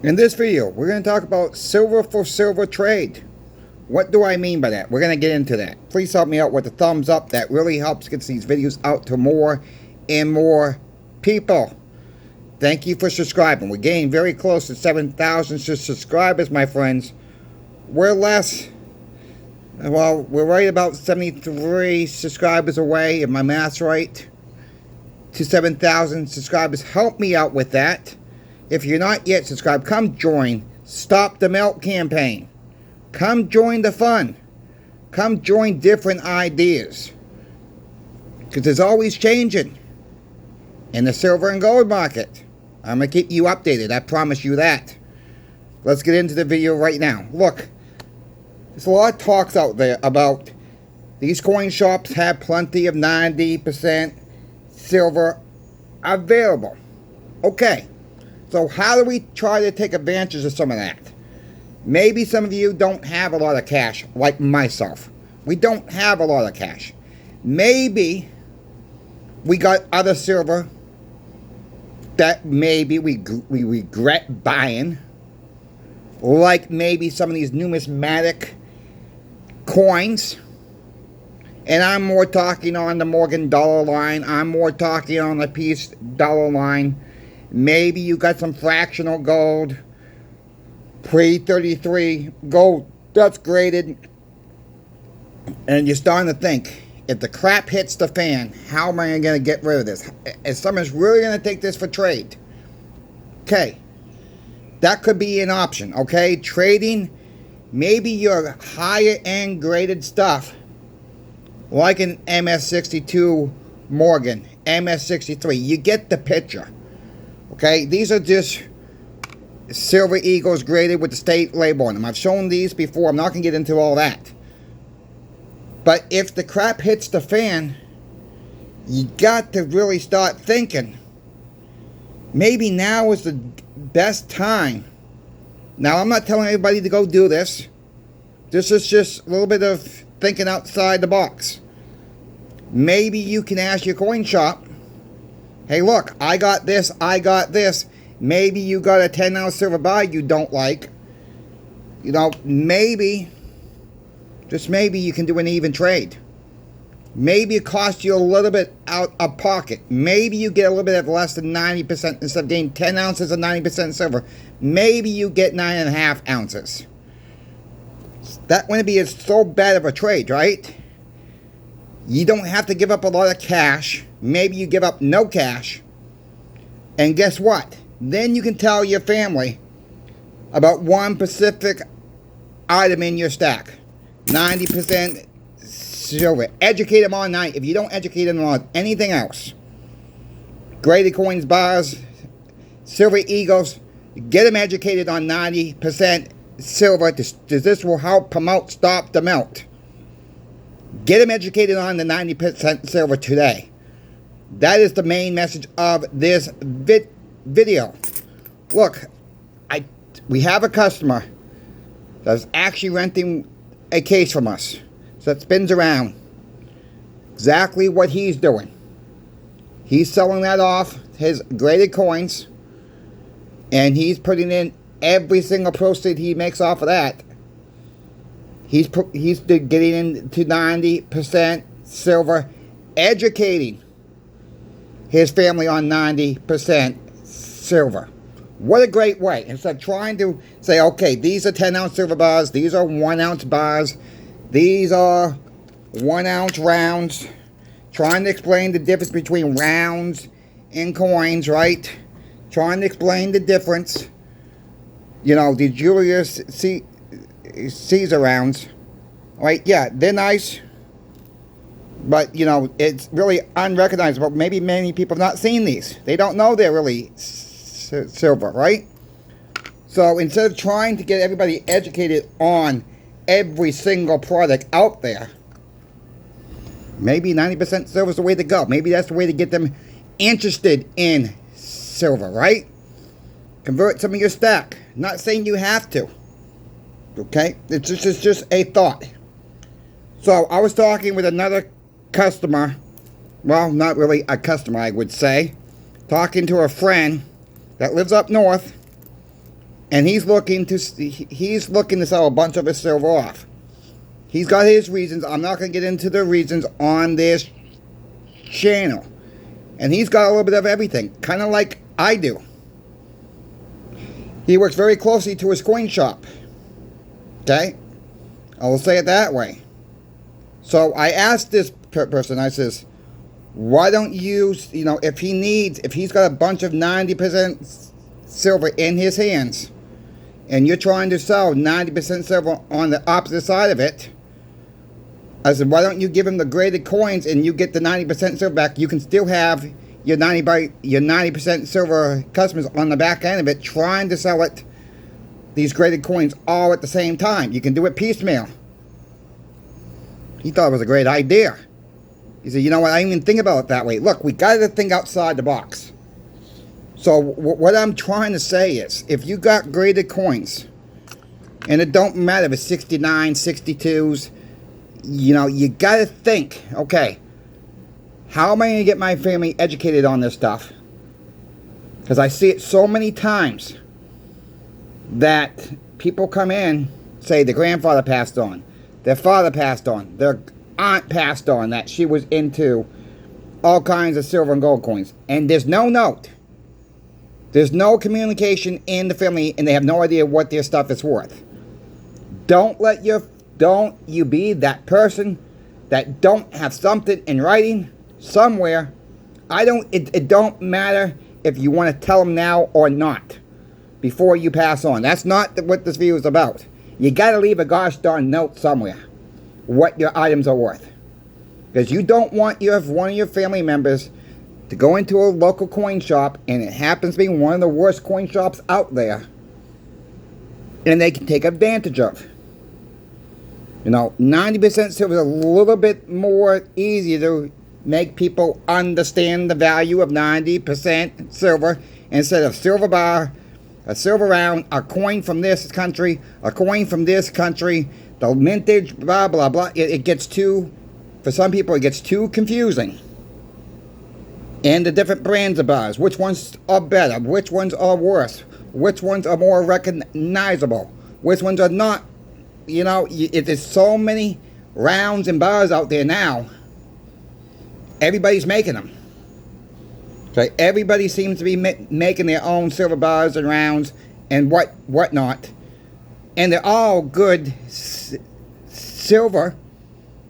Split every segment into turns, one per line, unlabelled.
In this video, we're going to talk about silver for silver trade. What do I mean by that? We're going to get into that. Please help me out with a thumbs up. That really helps get these videos out to more and more people. Thank you for subscribing. We're getting very close to 7,000 subscribers, my friends. We're right about 73 subscribers away, if my math's right, to 7,000 subscribers. Help me out with that. If you're not yet subscribed, come join Stop the Melt campaign. Come join the fun. Come join different ideas. Because it's always changing in the silver and gold market. I'm going to keep you updated. I promise you that. Let's get into the video right now. Look, there's a lot of talks out there about these coin shops have plenty of 90% silver available. Okay. So how do we try to take advantage of some of that? Maybe some of you don't have a lot of cash, like myself. We don't have a lot of cash. Maybe we got other silver that maybe we regret buying. Like maybe some of these numismatic coins. And I'm more talking on the Morgan dollar line. I'm more talking on the peace dollar line. Maybe you got some fractional gold, pre-33 gold that's graded, and you're starting to think, if the crap hits the fan, how am I going to get rid of this? Is someone's really going to take this for trade? Okay, that could be an option, okay? Trading maybe your higher end graded stuff, like an MS62 Morgan, MS63. You get the picture. Okay, these are just silver eagles graded with the state label on them. I've shown these before. I'm not going to get into all that. But if the crap hits the fan, you got to really start thinking. Maybe now is the best time. Now, I'm not telling everybody to go do this. This is just a little bit of thinking outside the box. Maybe you can ask your coin shop, hey, look, I got this, I got this. Maybe you got a 10-ounce silver bar you don't like. You know, maybe, just maybe you can do an even trade. Maybe it costs you a little bit out of pocket. Maybe you get a little bit of less than 90%. Instead of getting 10 ounces of 90% silver, maybe you get 9.5 ounces. That wouldn't be so bad of a trade, right? You don't have to give up a lot of cash. Maybe you give up no cash. And guess what? Then you can tell your family about one specific item in your stack. 90% silver. Educate them on 90. If you don't educate them on anything else, graded coins, bars, silver eagles, get them educated on 90% silver. This will help promote Stop the Melt. Get them educated on the 90% silver today. That is the main message of this video. Look, we have a customer that's actually renting a case from us. So that spins around. Exactly what he's doing. He's selling that off, his graded coins, and he's putting in every single proceed he makes off of that. He's getting into 90% silver, educating his family on 90% silver. What a great way. Instead of trying to say, okay, these are 10-ounce silver bars, these are 1-ounce bars, these are 1-ounce rounds. Trying to explain the difference between rounds and coins, right? Trying to explain the difference. You know, the Julius Caesar rounds, right? Yeah, they're nice, but you know, it's really unrecognizable. Maybe many people have not seen these. They don't know they're really silver, right? So instead of trying to get everybody educated on every single product out there, maybe 90% silver is the way to go. Maybe that's the way to get them interested in silver, right? Convert some of your stack. Not saying you have to. Okay? It's just a thought. So, I was talking with another customer. Well, not really a customer, I would say. Talking to a friend that lives up north. and he's looking to sell a bunch of his silver off. He's got his reasons. I'm not going to get into the reasons on this channel. And he's got a little bit of everything, kind of like I do. He works very closely to his coin shop. Okay? I will say it that way. So I asked this person, I says, why don't you, if he's got a bunch of 90% silver in his hands, and you're trying to sell 90% silver on the opposite side of it, I said, why don't you give him the graded coins and you get the 90% silver back? You can still have your 90% silver customers on the back end of it trying to sell it, these graded coins, all at the same time. You can do it piecemeal. He thought it was a great idea. He said, you know what, I didn't even think about it that way. Look, we got to think outside the box. So what I'm trying to say is, if you got graded coins, and it don't matter if it's 69, 62s, you got to think, okay, how am I going to get my family educated on this stuff? Because I see it so many times that people come in, say their grandfather passed on, their father passed on, their aunt passed on, that she was into all kinds of silver and gold coins. And there's no note. There's no communication in the family, and they have no idea what their stuff is worth. Don't you be that person that don't have something in writing somewhere. It don't matter if you want to tell them now or not before you pass on. That's not what this video is about. You got to leave a gosh darn note somewhere what your items are worth, because you don't want one of your family members to go into a local coin shop, and it happens to be one of the worst coin shops out there, and they can take advantage of. 90% silver is a little bit more easy to make people understand the value of 90% silver instead of silver bar, a silver round, a coin from this country, a coin from this country, the mintage, blah, blah, blah. It gets for some people, it gets too confusing. And the different brands of bars, which ones are better, which ones are worse, which ones are more recognizable, which ones are not. There's so many rounds and bars out there now. Everybody's making them. Okay, everybody seems to be making their own silver bars and rounds and whatnot, and they're all good silver.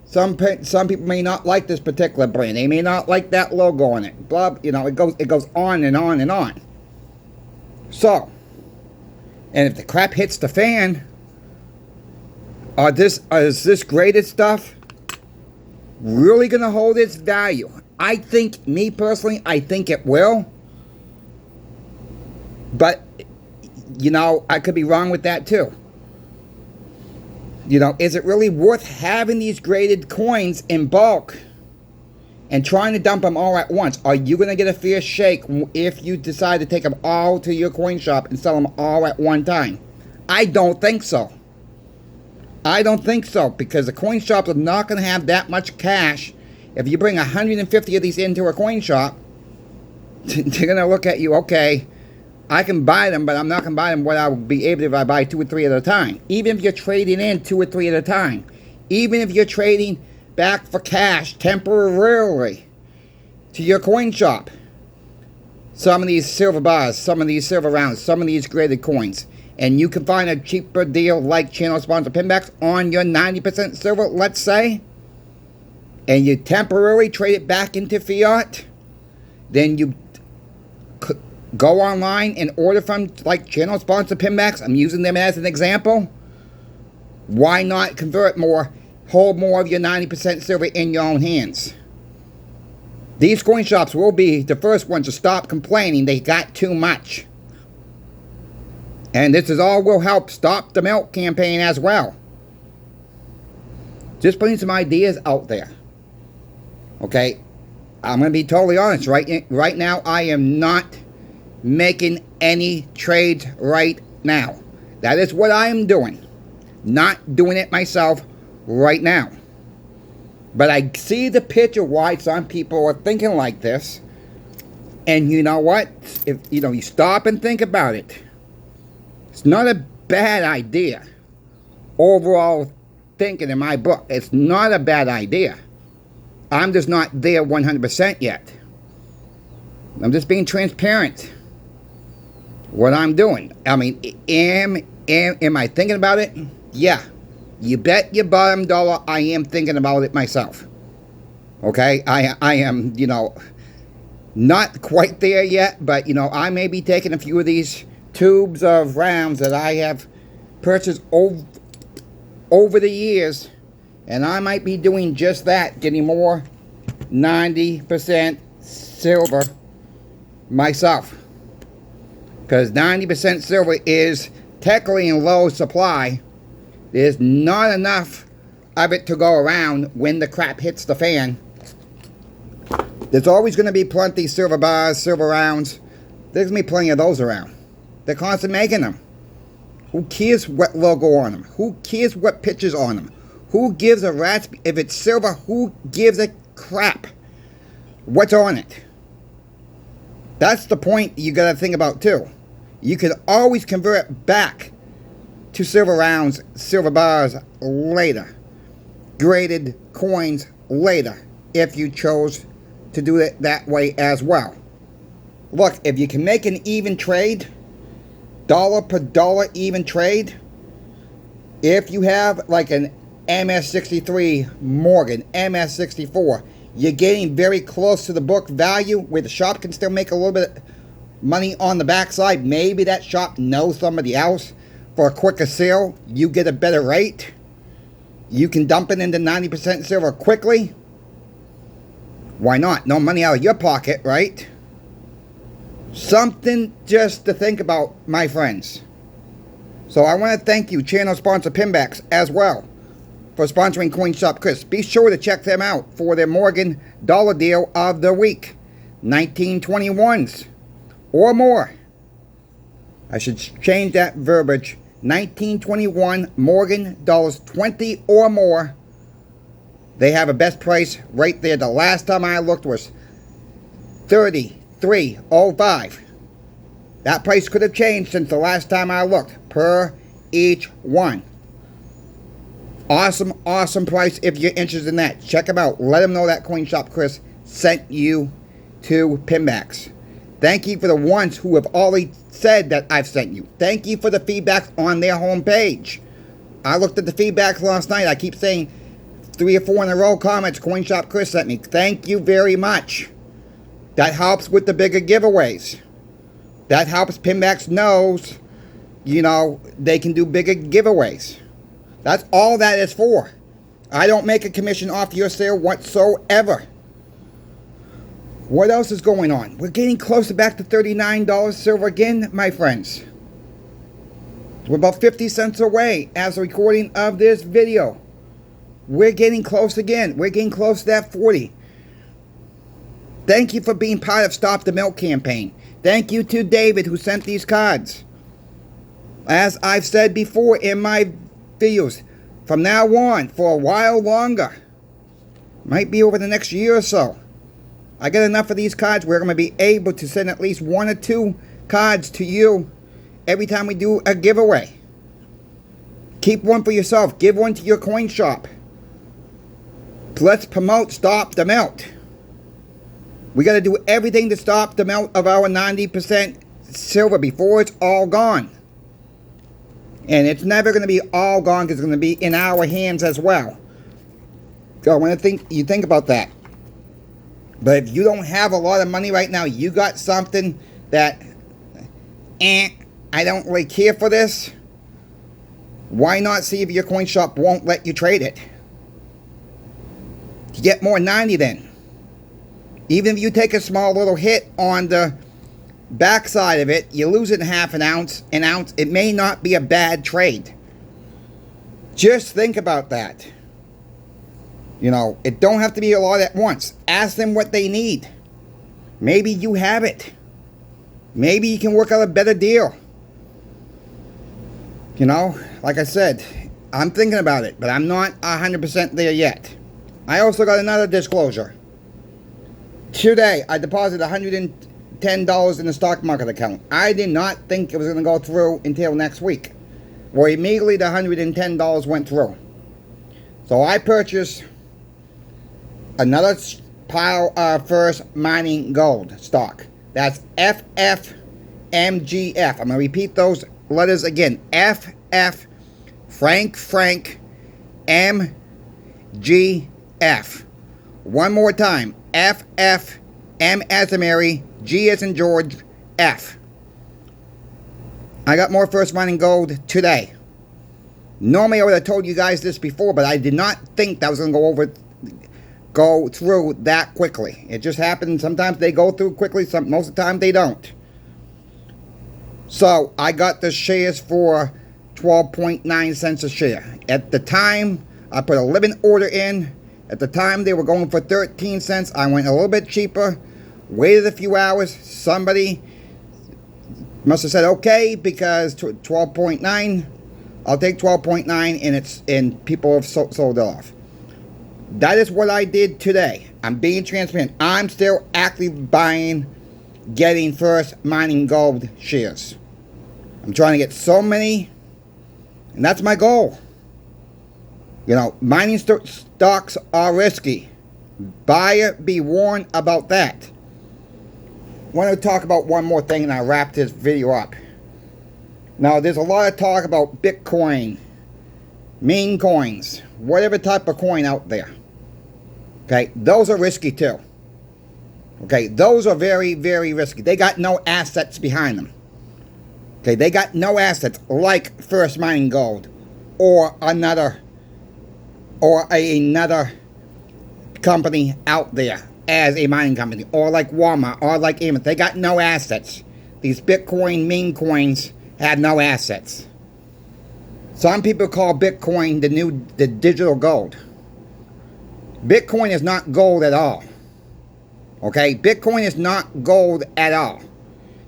Some people may not like this particular brand. They may not like that logo on it. Blah, it goes on and on and on. So, and if the crap hits the fan, is this graded stuff really going to hold its value? I think, me personally, I think it will. But, I could be wrong with that too. Is it really worth having these graded coins in bulk and trying to dump them all at once? Are you going to get a fair shake if you decide to take them all to your coin shop and sell them all at one time? I don't think so. I don't think so, because the coin shops are not going to have that much cash. If you bring 150 of these into a coin shop, they're going to look at you, okay, I can buy them, but I'm not going to buy them what I would be able to if I buy 2 or 3 at a time. Even if you're trading in 2 or 3 at a time. Even if you're trading back for cash temporarily to your coin shop. Some of these silver bars, some of these silver rounds, some of these graded coins. And you can find a cheaper deal like channel sponsor pinbacks on your 90% silver, let's say. And you temporarily trade it back into fiat. Then you go online and order from like channel sponsor pinbacks. I'm using them as an example. Why not convert more, hold more of your 90% silver in your own hands? These coin shops will be the first ones to stop complaining they got too much. And this is all will help stop the milk campaign as well. Just putting some ideas out there. Okay, I'm going to be totally honest. Right now, I am not making any trades right now. That is what I am doing. Not doing it myself right now. But I see the picture why some people are thinking like this. And you know what? If you stop and think about it. It's not a bad idea. Overall thinking in my book, it's not a bad idea. I'm just not there 100% yet. I'm just being transparent. What I'm doing. I mean, am I thinking about it? Yeah. You bet your bottom dollar I am thinking about it myself. Okay? I am, not quite there yet, but, I may be taking a few of these tubes of rounds that I have purchased over the years, and I might be doing just that, getting more 90% silver myself. Because 90% silver is technically in low supply. There's not enough of it to go around when the crap hits the fan. There's always going to be plenty silver bars, silver rounds. There's going to be plenty of those around. They're constantly making them. Who cares what logo on them? Who cares what pictures on them? Who gives a rat's... If it's silver, who gives a crap what's on it? That's the point you got to think about too. You can always convert it back to silver rounds, silver bars later. Graded coins later, if you chose to do it that way as well. Look, if you can make an even trade, dollar per dollar even trade, if you have like an MS63 Morgan, MS64, you're getting very close to the book value where the shop can still make a little bit of money on the backside. Maybe that shop knows somebody else for a quicker sale. You get a better rate. You can dump it into 90% silver quickly. Why not? No money out of your pocket, right? Something just to think about, my friends. So I want to thank you, channel sponsor Pinbacks, as well, for sponsoring Coin Shop Chris. Be sure to check them out for their Morgan dollar deal of the week. 1921s or more. I should change that verbiage. 1921 Morgan dollars 20 or more. They have a best price right there. The last time I looked was $33.05. That price could have changed since the last time I looked, per each one. Awesome, awesome price if you're interested in that. Check them out. Let them know that Coin Shop Chris sent you to Pinbacks. Thank you for the ones who have already said that I've sent you. Thank you for the feedback on their homepage. I looked at the feedback last night. I keep saying 3 or 4 in a row comments Coin Shop Chris sent me. Thank you very much. That helps with the bigger giveaways. That helps Pinbacks knows, they can do bigger giveaways. That's all that is for. I don't make a commission off your sale whatsoever. What else is going on? We're getting closer back to $39 silver again, my friends. We're about 50 cents away as a recording of this video. We're getting close again. We're getting close to that 40. Thank you for being part of Stop the Milk campaign. Thank you to David who sent these cards. As I've said before in my videos, from now on, for a while longer, might be over the next year or so, I get enough of these cards where I'm going to be able to send at least 1 or 2 cards to you every time we do a giveaway. Keep one for yourself. Give one to your coin shop. Let's promote Stop the Melt. We got to do everything to stop the melt of our 90% silver before it's all gone. And it's never going to be all gone because it's going to be in our hands as well. So I want to you think about that. But if you don't have a lot of money right now, you got something that, I don't really care for this. Why not see if your coin shop won't let you trade it? You get more 90 then. Even if you take a small little hit on the backside of it, you lose it in half an ounce, it may not be a bad trade. Just think about that. It don't have to be a lot at once. Ask them what they need. Maybe you have it. Maybe you can work out a better deal. Like I said, I'm thinking about it, but I'm not 100% there yet. I also got another disclosure. Today, I deposited $110 $110 in the stock market account. I did not think it was going to go through until next week. Well, immediately the $110 went through. So I purchased another pile of First Mining Gold stock. That's FFMGF. I'm going to repeat those letters again. FF Frank MGF. One more time. FF M as in Mary, G as in George, F. I got more First Mining Gold today. Normally I would have told you guys this before, but I did not think that was going to go through that quickly. It just happened. Sometimes they go through quickly. Most of the time they don't. So I got the shares for 12.9 cents a share. At the time, I put a limit order in. At the time, they were going for 13 cents. I went a little bit cheaper. Waited a few hours. Somebody must have said okay, because 12.9. I'll take 12.9, and people have sold it off. That is what I did today. I'm being transparent. I'm still actively buying, getting First Mining Gold shares. I'm trying to get so many, and that's my goal. You know, mining stocks are risky. Buyer be warned about that. I want to talk about one more thing, and I'll wrap this video up. Now, there's a lot of talk about Bitcoin, meme coins, whatever type of coin out there. Okay, those are risky too. Okay, those are very, very risky. They got no assets behind them. Okay, they got no assets like First Mining Gold or another company out there as a mining company, or like Walmart, or like Amazon. They got no assets. These Bitcoin meme coins have no assets. Some people call Bitcoin the digital gold. Bitcoin is not gold at all. Okay, Bitcoin is not gold at all.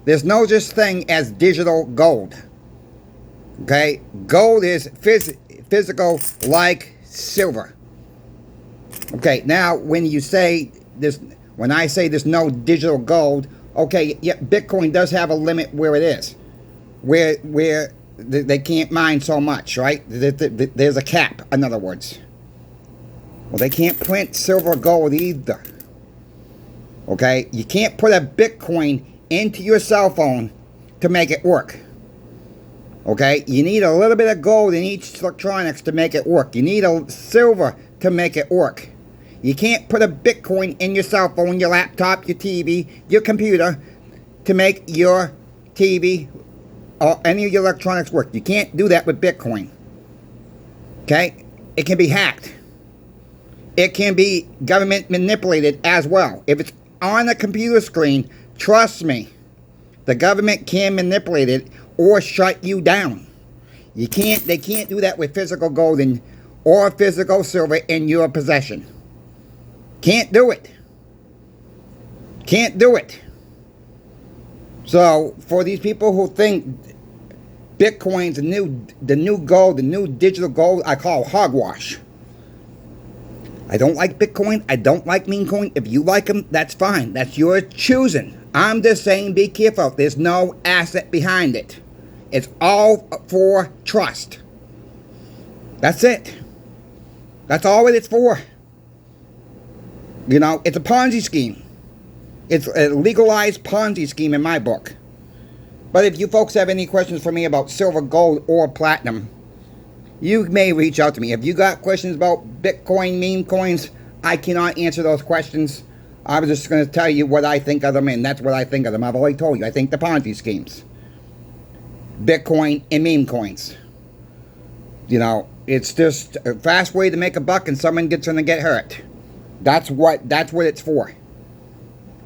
There's no such thing as digital gold. Okay, gold is physical like silver. Okay, now when you say this, when I say there's no digital gold, okay, yeah, Bitcoin does have a limit where it is, where they can't mine so much, right? There's a cap, in other words. Well, they can't print silver or gold either. Okay, you can't put a Bitcoin into your cell phone to make it work. Okay, you need a little bit of gold in each electronics to make it work. You need a silver to make it work. You can't put a Bitcoin in your cell phone, your laptop, your TV, your computer to make your TV or any of your electronics work. You can't do that with Bitcoin. Okay, it can be hacked. It can be government manipulated as well. If it's on a computer screen, trust me, the government can manipulate it or shut you down. They can't do that with physical gold or physical silver in your possession. Can't do it. Can't do it. So for these people who think Bitcoin's the new gold, the new digital gold, I call hogwash. I don't like Bitcoin. I don't like meme coin. If you like them, that's fine. That's your choosing. I'm just saying be careful. There's no asset behind it. It's all for trust. That's it. That's all it is for. You know, it's a Ponzi scheme. It's a legalized Ponzi scheme in my book. But if you folks have any questions for me about silver, gold, or platinum, you may reach out to me. If you got questions about Bitcoin, meme coins, I cannot answer those questions. I was just going to tell you what I think of them, and that's what I think of them. I've already told you. I think the Ponzi schemes. Bitcoin and meme coins. You know, it's just a fast way to make a buck, and someone gets going to get hurt. That's what it's for.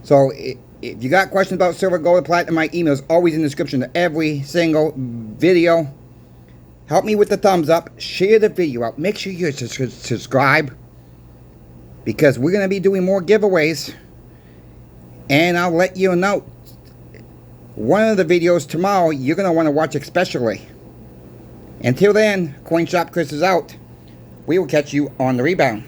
So if you got questions about silver, gold, or platinum, my email is always in the description of every single video. Help me with the thumbs up. Share the video out. Make sure you subscribe, because we're going to be doing more giveaways. And I'll let you know, one of the videos tomorrow you're going to want to watch especially. Until then, Coin Shop Chris is out. We will catch you on the rebound.